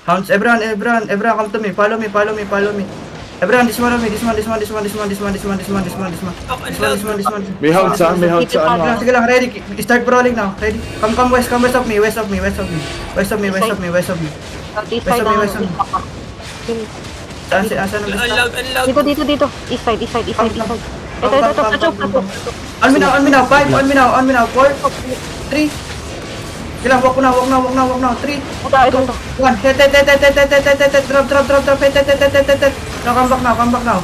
Hounds, everyone, come to me. Follow me. Everyone, this one. May hounds sa ano ah. Sige lang, ready. Start brawling now. Ready. Come west of me. West of me. Saan ang best? Dito. East side. Ito. On me now. 5, on me now. 4, 3. Sige lang, walk now. 3, Ito. 1. Hit. Drop. Now, come back now.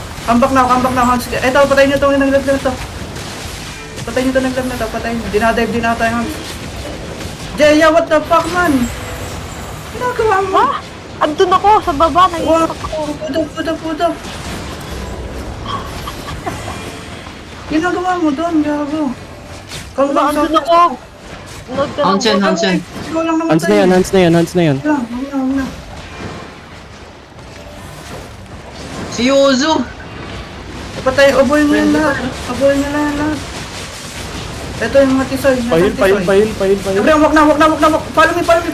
Hans. Ito, patayin nyo itong naglag na ito. Patayin nyo. Dinadive din ata yung Hans. Jeya, what the fuck, man? Ginagawa mo? Ah! Andun ako sa baba. Nag-iisip ako. Puto. Ginagawa mo doon, gago. Come back, Andun ako. Nod ka lang. Hansen. Ikaw lang naman Hands na yun. Huwag na. Si Yozo! Patay, abol niya lahat. Ito yung mga tisoy. Pahil. Everyone, walk now. Follow me. 5,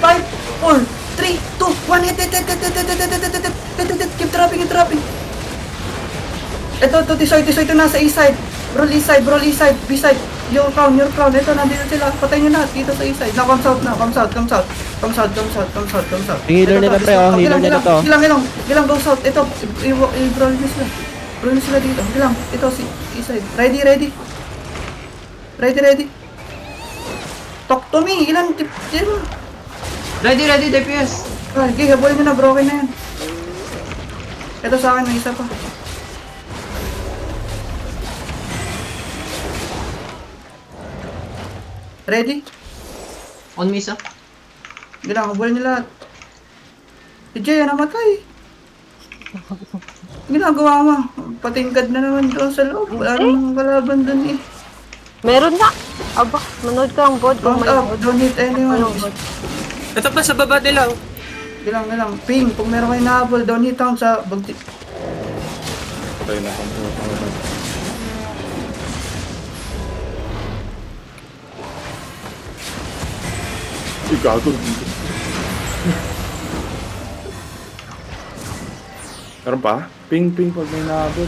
4, 3, 2, 1. Hit. Keep dropping. Ito, tisoy ito nasa east side. Roll east side, B side. Your crown. Ito, nandito sila. Patay nyo lahat dito sa east side. Now, come south. Come south. Healer nila pre, oh. Healer nila to. Gilang, go south. Ito, i-brawl nyo sila. Brawl nyo sila dito. Gilang, ito si east side. Ready. Talk to me. Ilan? Ready, DPS! Okay, habulin nyo na. Broken na yan. Ito sa akin, may isa pa. Ready? On me isa. Gilang, habulin nyo lahat. Si Jay, namatay. Ginagawa mo. Patingkad na naman doon sa loob. Wala namang kalaban doon eh. Meron na. Aba, manood ka ang bot. Count up, don't hit anyone. Ito pa sa baba nila. Gilang. Ping, kung meron kayo nahabol, don't hit down sa bagti. Patay na. Gago. Meron pa? Ping pag may nahabol.